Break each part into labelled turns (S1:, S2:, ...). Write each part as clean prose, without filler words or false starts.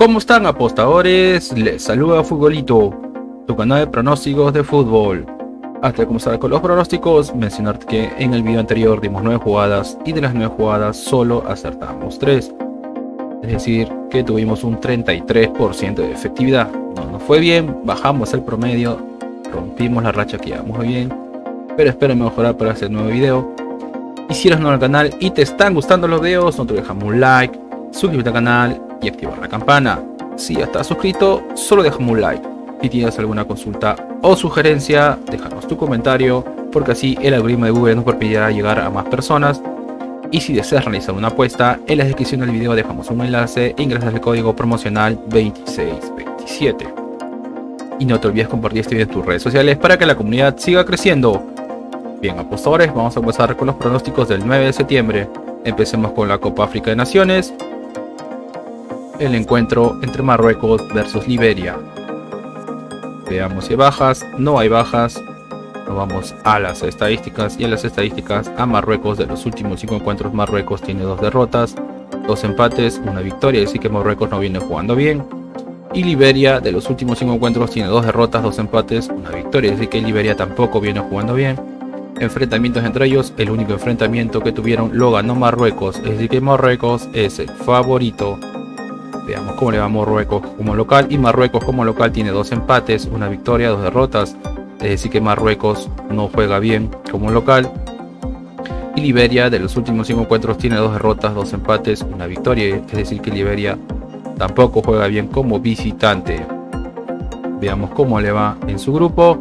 S1: ¿Cómo están, apostadores? Les saluda Futbolito, tu canal de pronósticos de fútbol. Antes de comenzar con los pronósticos, mencionarte que en el video anterior dimos 9 jugadas y de las 9 jugadas solo acertamos 3. Es decir, que tuvimos un 33% de efectividad. No nos fue bien, bajamos el promedio, rompimos la racha que íbamos bien, pero espero mejorar para este nuevo video. Y si eres nuevo al canal y te están gustando los videos, no te dejamos un like, suscríbete al canal y activar la campana. Si ya estás suscrito, solo déjame un like. Si tienes alguna consulta o sugerencia, déjanos tu comentario, porque así el algoritmo de Google nos permitirá llegar a más personas. Y si deseas realizar una apuesta, en la descripción del video dejamos un enlace e ingresas el código promocional 2627. Y no te olvides compartir este video en tus redes sociales para que la comunidad siga creciendo. Bien, apostadores, vamos a empezar con los pronósticos del 9 de septiembre. Empecemos con la Copa África de Naciones. El encuentro entre Marruecos versus Liberia. Veamos si hay bajas. No hay bajas. Nos vamos a las estadísticas, y en las estadísticas a Marruecos. De los últimos 5 encuentros, Marruecos tiene 2 derrotas, 2 empates, 1 victoria, así que Marruecos no viene jugando bien. Y Liberia, de los últimos 5 encuentros, tiene 2 derrotas, 2 empates, 1 victoria, así que Liberia tampoco viene jugando bien. Enfrentamientos entre ellos, el único enfrentamiento que tuvieron lo ganó Marruecos, es decir que Marruecos es el favorito. Veamos cómo le va a Marruecos como local, y Marruecos como local tiene 2 empates, 1 victoria, 2 derrotas, es decir que Marruecos no juega bien como local. Y Liberia, de los últimos 5 encuentros, tiene 2 derrotas, 2 empates, 1 victoria, es decir que Liberia tampoco juega bien como visitante. Veamos cómo le va en su grupo.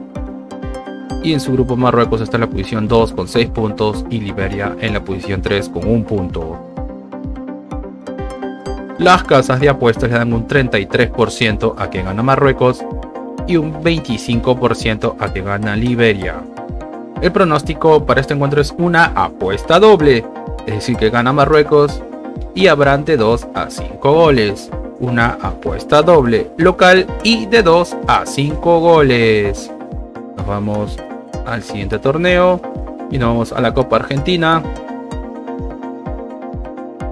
S1: Y en su grupo Marruecos está en la posición 2 con 6 puntos y Liberia en la posición 3 con 1 punto. Las casas de apuestas le dan un 33% a que gana Marruecos y un 25% a que gana Liberia. El pronóstico para este encuentro es una apuesta doble, es decir que gana Marruecos y habrán de 2 a 5 goles. Una apuesta doble local y de 2 a 5 goles. Nos vamos al siguiente torneo y nos vamos a la Copa Argentina.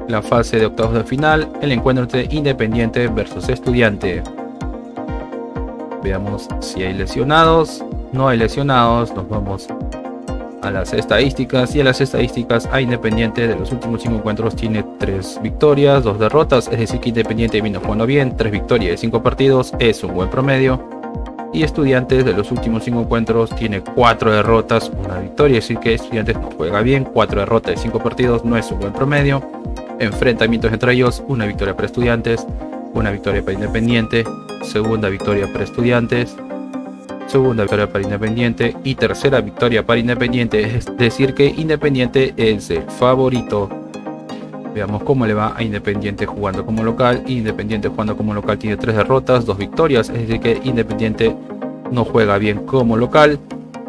S1: La fase de octavos de final, el encuentro entre Independiente versus Estudiante. Veamos si hay lesionados. No hay lesionados. Nos vamos a las estadísticas, y en las estadísticas a Independiente de los últimos 5 encuentros tiene 3 victorias, 2 derrotas, es decir que Independiente vino jugando bien. 3 victorias de 5 partidos es un buen promedio. Y Estudiantes de los últimos 5 encuentros tiene 4 derrotas, 1 victoria, es decir que Estudiantes no juega bien. 4 derrotas de 5 partidos no es un buen promedio. Enfrentamientos entre ellos, 1 victoria para Estudiantes, 1 victoria para Independiente, segunda victoria para Estudiantes, segunda victoria para Independiente y tercera victoria para Independiente, es decir que Independiente es el favorito. Veamos cómo le va a Independiente jugando como local. Independiente jugando como local tiene 3 derrotas, 2 victorias, es decir que Independiente no juega bien como local.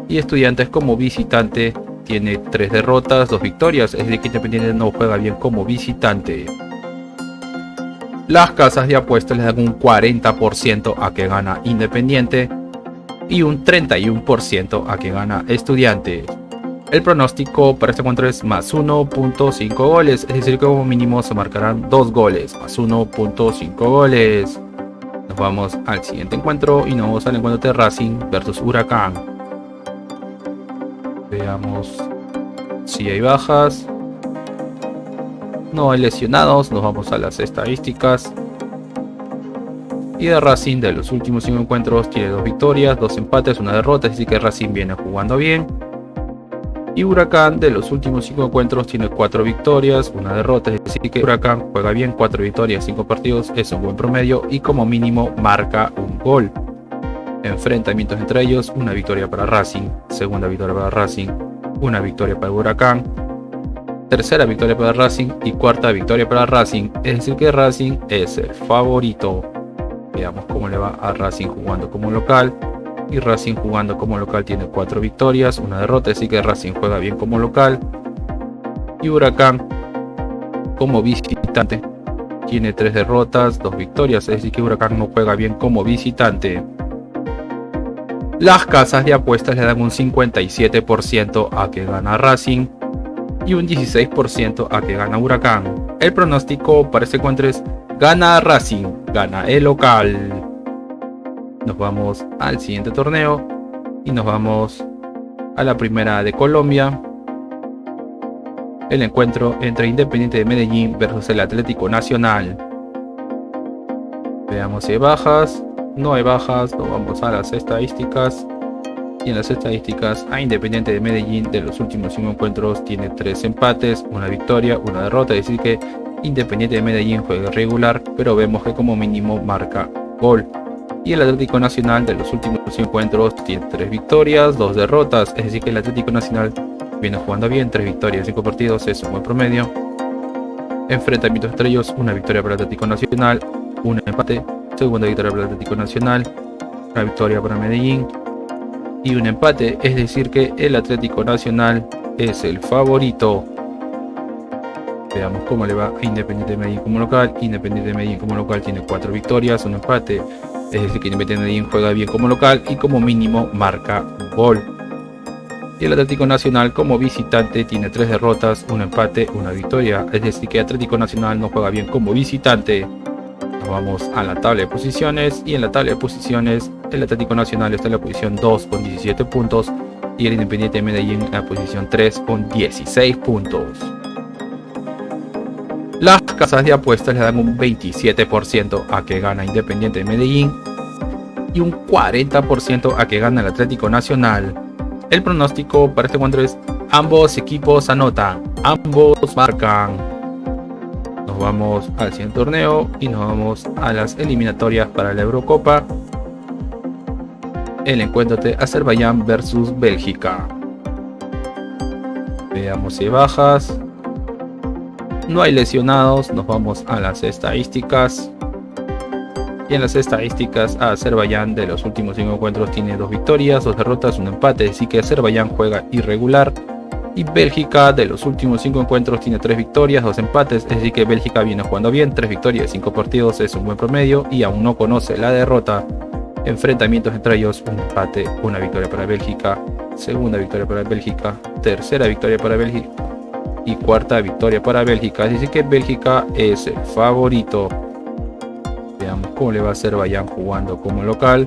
S1: Y Estudiantes como visitante tiene 3 derrotas, 2 victorias, es decir que Independiente no juega bien como visitante. Las casas de apuestas le dan un 40% a que gana Independiente y un 31% a que gana Estudiante. El pronóstico para este encuentro es más 1.5 goles, es decir que como mínimo se marcarán 2 goles, más 1.5 goles. Nos vamos al siguiente encuentro y nos vamos al encuentro de Racing versus Huracán. Veamos si hay bajas. No hay lesionados. Nos vamos a las estadísticas. Y de Racing, de los últimos 5 encuentros, tiene 2 victorias, 2 empates, 1 derrota, así que Racing viene jugando bien. Y Huracán, de los últimos 5 encuentros, tiene 4 victorias, 1 derrota, es decir que Huracán juega bien. 4 victorias, 5 partidos, es un buen promedio y como mínimo marca un gol. Enfrentamientos entre ellos, 1 victoria para Racing, segunda victoria para Racing, 1 victoria para Huracán, tercera victoria para Racing y cuarta victoria para Racing, es decir que Racing es el favorito. Veamos cómo le va a Racing jugando como local. Y Racing jugando como local tiene 4 victorias, 1 derrota, así que Racing juega bien como local. Y Huracán como visitante tiene 3 derrotas, 2 victorias, es decir que Huracán no juega bien como visitante. Las casas de apuestas le dan un 57% a que gana Racing y un 16% a que gana Huracán. El pronóstico para este encuentro es gana Racing gana el local. Nos vamos al siguiente torneo y nos vamos a la primera de Colombia. El encuentro entre Independiente de Medellín versus el Atlético Nacional. Veamos si hay bajas. No hay bajas, nos vamos a las estadísticas. Y en las estadísticas, a Independiente de Medellín de los últimos 5 encuentros tiene 3 empates, una victoria, una derrota. Es decir que Independiente de Medellín juega irregular, pero vemos que como mínimo marca gol. Y el Atlético Nacional de los últimos 5 encuentros tiene 3 victorias, 2 derrotas. Es decir que el Atlético Nacional viene jugando bien, 3 victorias, 5 partidos, es un buen promedio. Enfrentamientos entre ellos, una victoria para el Atlético Nacional, un empate, segunda victoria para el Atlético Nacional, una victoria para Medellín y un empate. Es decir que el Atlético Nacional es el favorito. Veamos cómo le va a Independiente de Medellín como local. Independiente de Medellín como local tiene 4 victorias, un empate. Es decir que Independiente de Medellín juega bien como local y como mínimo marca un gol. Y el Atlético Nacional como visitante tiene 3 derrotas, un empate, una victoria. Es decir que Atlético Nacional no juega bien como visitante. Nos vamos a la tabla de posiciones y en la tabla de posiciones el Atlético Nacional está en la posición 2 con 17 puntos y el Independiente de Medellín en la posición 3 con 16 puntos. Las casas de apuestas le dan un 27% a que gana Independiente de Medellín y un 40% a que gana el Atlético Nacional. El pronóstico para este encuentro es: ambos equipos anotan, ambos marcan. Nos vamos al siguiente torneo y nos vamos a las eliminatorias para la Eurocopa. El encuentro de Azerbaiyán versus Bélgica. Veamos si hay bajas. No hay lesionados. Nos vamos a las estadísticas. Y en las estadísticas, Azerbaiyán de los últimos 5 encuentros tiene 2 victorias, 2 derrotas, un empate. Así que Azerbaiyán juega irregular. Y Bélgica de los últimos 5 encuentros tiene 3 victorias, 2 empates. Es decir que Bélgica viene jugando bien, 3 victorias, 5 partidos, es un buen promedio y aún no conoce la derrota. Enfrentamientos entre ellos, un empate, una victoria para Bélgica, segunda victoria para Bélgica, tercera victoria para Bélgica y cuarta victoria para Bélgica. Es decir que Bélgica es el favorito. Veamos cómo le va a Azerbaiyán jugando como local.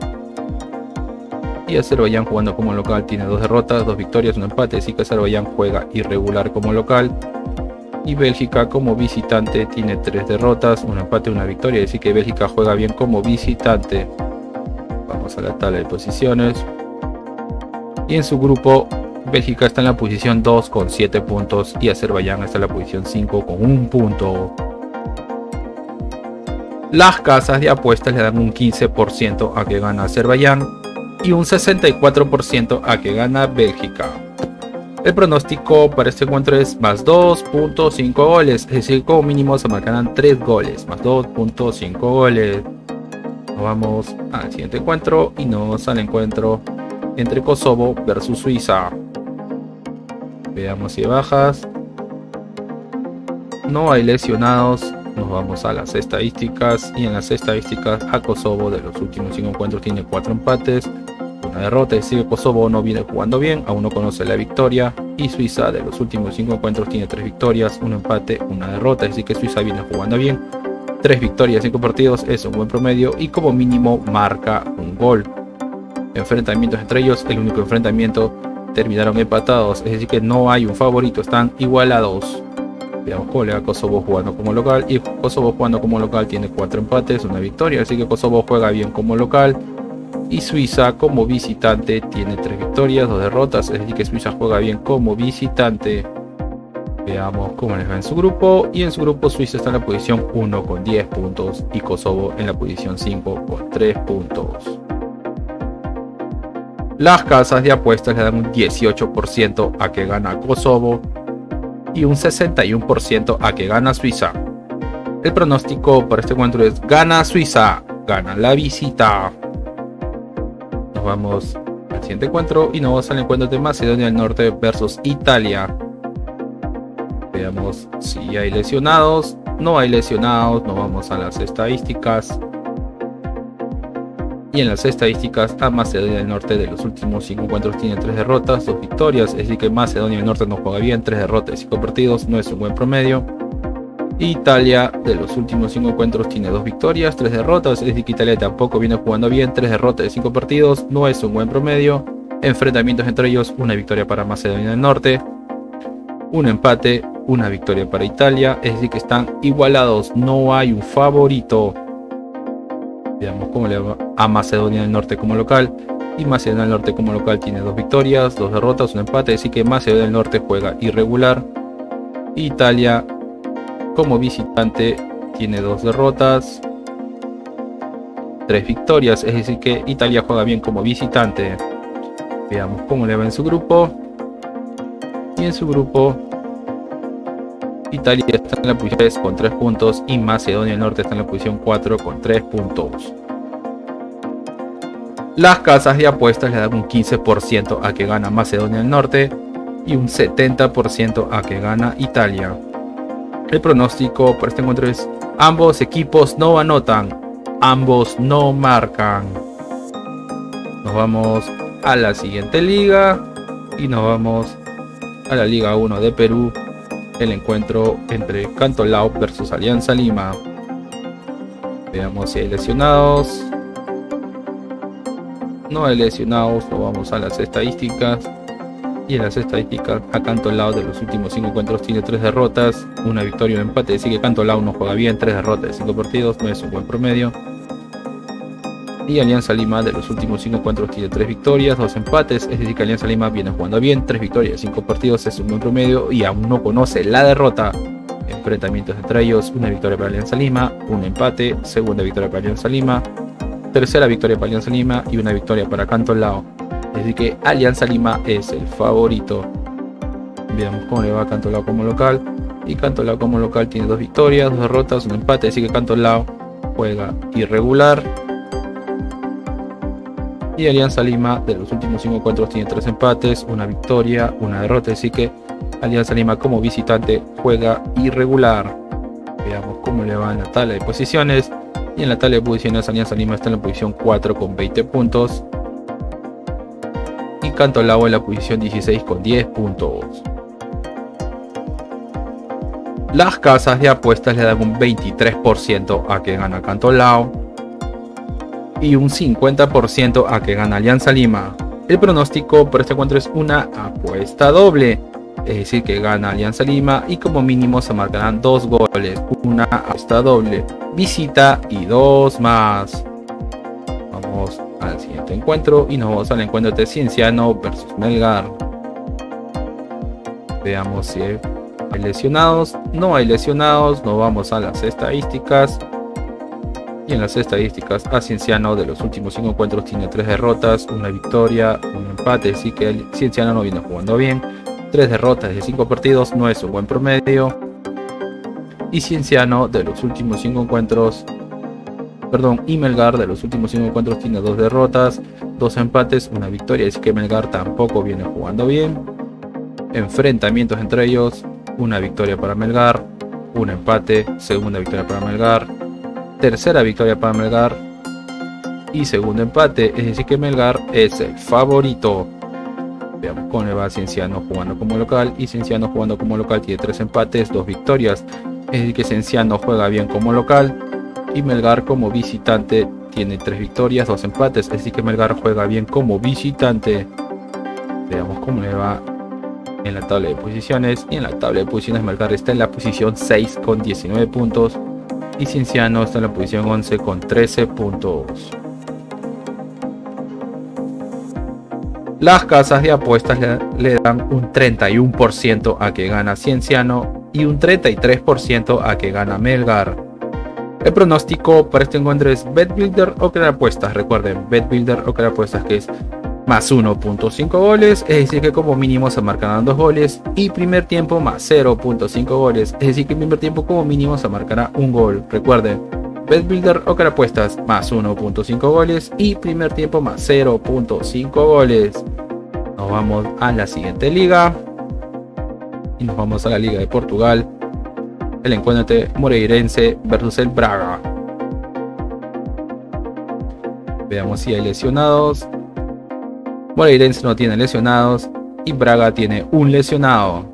S1: Y Azerbaiyán jugando como local tiene 2 derrotas, 2 victorias, un empate. Así que Azerbaiyán juega irregular como local. Y Bélgica como visitante tiene 3 derrotas, un empate, una victoria. Así que Bélgica juega bien como visitante. Vamos a la tabla de posiciones. Y en su grupo, Bélgica está en la posición 2 con 7 puntos. Y Azerbaiyán está en la posición 5 con 1 punto. Las casas de apuestas le dan un 15% a que gana Azerbaiyán y un 64% a que gana Bélgica. El pronóstico para este encuentro es más 2.5 goles, es decir, como mínimo se marcarán 3 goles, más 2.5 goles. Nos vamos al siguiente encuentro y nos vamos al encuentro entre Kosovo versus Suiza. Veamos si hay bajas. No hay lesionados. Nos vamos a las estadísticas y en las estadísticas a Kosovo de los últimos 5 encuentros tiene 4 empates, una derrota. Es decir que Kosovo no viene jugando bien, aún no conoce la victoria. Y Suiza de los últimos 5 encuentros tiene 3 victorias, un empate, una derrota. Es decir que Suiza viene jugando bien, 3 victorias, 5 partidos, es un buen promedio y como mínimo marca un gol. Enfrentamientos entre ellos, el único enfrentamiento terminaron empatados, es decir que no hay un favorito, están igualados. Veamos cómo le va Kosovo jugando como local. Y Kosovo jugando como local tiene 4 empates, una victoria. Así que Kosovo juega bien como local. Y Suiza como visitante tiene 3 victorias, 2 derrotas. Es decir que Suiza juega bien como visitante. Veamos cómo les va en su grupo. Y en su grupo Suiza está en la posición 1 con 10 puntos. Y Kosovo en la posición 5 con 3 puntos. Las casas de apuestas le dan un 18% a que gana Kosovo y un 61% a que gana Suiza. El pronóstico para este encuentro es: gana Suiza, gana la visita. Nos vamos al siguiente encuentro y nos vamos al encuentro de Macedonia del Norte versus Italia. Veamos si hay lesionados. No hay lesionados. Nos vamos a las estadísticas. Y en las estadísticas, a Macedonia del Norte de los últimos 5 encuentros tiene 3 derrotas, 2 victorias. Es decir que Macedonia del Norte no juega bien, 3 derrotas y 5 partidos, no es un buen promedio. Italia, de los últimos 5 encuentros, tiene 2 victorias, 3 derrotas. Es decir, que Italia tampoco viene jugando bien. 3 derrotas de 5 partidos no es un buen promedio. Enfrentamientos entre ellos: una victoria para Macedonia del Norte, un empate, una victoria para Italia. Es decir, que están igualados, no hay un favorito. Veamos cómo le va a Macedonia del Norte como local. Y Macedonia del Norte como local tiene 2 victorias, 2 derrotas, un empate. Así que Macedonia del Norte juega irregular. Italia como visitante tiene 2 derrotas, 3 victorias. Es decir, que Italia juega bien como visitante. Veamos cómo le va en su grupo. Y en su grupo, Italia está en la posición 3 con 3 puntos y Macedonia del Norte está en la posición 4 con 3 puntos. Las casas de apuestas le dan un 15% a que gana Macedonia del Norte y un 70% a que gana Italia. El pronóstico para este encuentro es: ambos equipos no anotan, ambos no marcan. Nos vamos a la siguiente liga y nos vamos a la Liga 1 de Perú. El encuentro entre Cantolao versus Alianza Lima. Veamos si hay lesionados. No hay lesionados. Nos vamos a las estadísticas. Y en las estadísticas, a Cantolao, de los últimos 5 encuentros, tiene 3 derrotas, una victoria y un empate. Así que Cantolao no juega bien. 3 derrotas de 5 partidos no es un buen promedio. Y Alianza Lima, de los últimos 5 encuentros, tiene 3 victorias, 2 empates. Es decir, que Alianza Lima viene jugando bien. 3 victorias de 5 partidos es un buen promedio y aún no conoce la derrota. Enfrentamientos entre ellos: una victoria para Alianza Lima, un empate, segunda victoria para Alianza Lima, tercera victoria para Alianza Lima y una victoria para Cantolao. Es decir, que Alianza Lima es el favorito. Veamos cómo le va a Cantolao como local. Y Cantolao como local tiene 2 victorias, 2 derrotas, un empate. Así que Cantolao juega irregular. Y Alianza Lima, de los últimos 5 encuentros, tiene 3 empates, una victoria, una derrota. Así que Alianza Lima como visitante juega irregular. Veamos cómo le va en la tabla de posiciones. Y en la tabla de posiciones, Alianza Lima está en la posición 4 con 20 puntos. Y Cantolao en la posición 16 con 10 puntos. Las casas de apuestas le dan un 23% a que gana Cantolao y un 50% a que gana Alianza Lima. El pronóstico por este encuentro es una apuesta doble, es decir, que gana Alianza Lima y como mínimo se marcarán 2 goles. Una apuesta doble, visita y 2 más. Vamos al siguiente encuentro y nos vamos al encuentro de Cienciano versus Melgar. Veamos si hay lesionados. No hay lesionados. Nos vamos a las estadísticas. Y en las estadísticas, a Cienciano, de los últimos 5 encuentros, tiene 3 derrotas, una victoria, un empate. Así que el Cienciano no viene jugando bien. 3 derrotas de 5 partidos no es un buen promedio. Y Cienciano, de los últimos 5 encuentros, y Melgar, de los últimos 5 encuentros, tiene 2 derrotas, 2 empates, una victoria. Así que Melgar tampoco viene jugando bien. Enfrentamientos entre ellos: una victoria para Melgar, un empate, segunda victoria para Melgar, tercera victoria para Melgar y segundo empate. Es decir, que Melgar es el favorito. Veamos cómo le va a Cienciano jugando como local. Y Cienciano jugando como local tiene 3 empates, 2 victorias. Es decir, que Cienciano juega bien como local. Y Melgar como visitante tiene 3 victorias, 2 empates. Es decir, que Melgar juega bien como visitante. Veamos cómo le va en la tabla de posiciones. Y en la tabla de posiciones, Melgar está en la posición 6 con 19 puntos. Y Cienciano está en la posición 11 con 13 puntos. Las casas de apuestas le dan un 31% a que gana Cienciano y un 33% a que gana Melgar. El pronóstico para este encuentro es BetBuilder o crear apuestas. Recuerden, BetBuilder o crear apuestas, que es más 1.5 goles, es decir, que como mínimo se marcarán 2 goles, y primer tiempo más 0.5 goles, es decir, que en primer tiempo como mínimo se marcará un gol. Recuerden, BetBuilder o crear apuestas, más 1.5 goles y primer tiempo más 0.5 goles. Nos vamos a la siguiente liga y nos vamos a la Liga de Portugal. El encuentro entre Moreirense versus el Braga. Veamos si hay lesionados. Moreirense no tiene lesionados y Braga tiene un lesionado.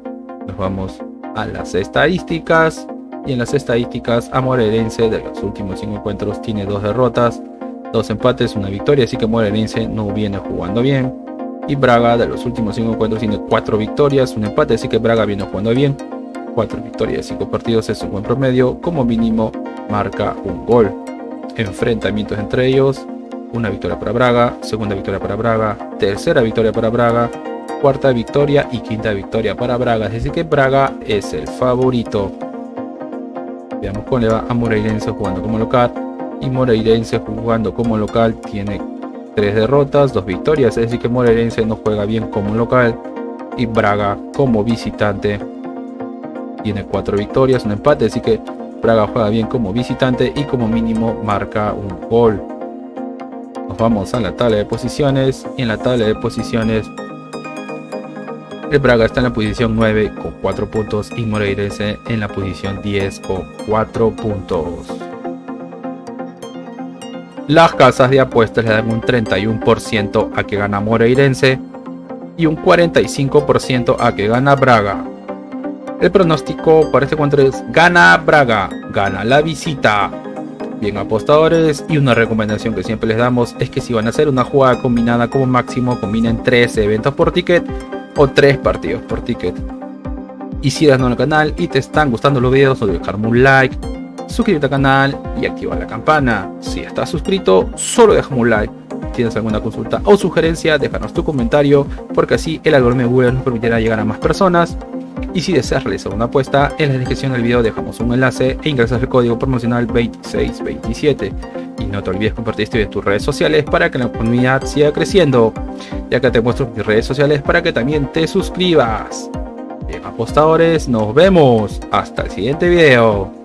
S1: Nos vamos a las estadísticas Y en las estadísticas, Moreirense de los últimos 5 encuentros tiene 2 derrotas, 2 empates, 1 victoria, así que Moreirense no viene jugando bien. Y Braga de los últimos 5 encuentros tiene 4 victorias, 1 empate, así que Braga viene jugando bien. 4 victorias de 5 partidos es un buen promedio, como mínimo marca un gol. Enfrentamientos entre ellos: 1 victoria para Braga, 2ª victoria para Braga, 3ª victoria para Braga, 4ª victoria y 5ª victoria para Braga, es decir que Braga es el favorito. Veamos cómo le va a Moreirense jugando como local. Y Moreirense jugando como local tiene 3 derrotas, 2 victorias, es decir que Moreirense no juega bien como local. Y Braga como visitante tiene 4 victorias, 1 empate, así que Braga juega bien como visitante y como mínimo marca un gol. Nos vamos a la tabla de posiciones, y en la tabla de posiciones el Braga está en la posición 9 con 4 puntos y Moreirense en la posición 10 con 4 puntos. Las casas de apuestas le dan un 31% a que gana Moreirense y un 45% a que gana Braga. El pronóstico para este encuentro es: gana Braga, gana la visita. Bien, apostadores, y una recomendación que siempre les damos es que si van a hacer una jugada combinada, como máximo combinen 3 eventos por ticket o 3 partidos por ticket. Y si eres nuevo al canal y te están gustando los videos, no olvides dejarme un like, suscribirte al canal y activar la campana. Si estás suscrito, solo déjame un like. Si tienes alguna consulta o sugerencia, déjanos tu comentario, porque así el algoritmo de Google nos permitirá llegar a más personas. Y si deseas realizar una apuesta, en la descripción del video dejamos un enlace e ingresas el código promocional 2627. Y no te olvides compartir este video en tus redes sociales para que la comunidad siga creciendo. Ya que te muestro mis redes sociales para que también te suscribas. Bien, apostadores, nos vemos hasta el siguiente video.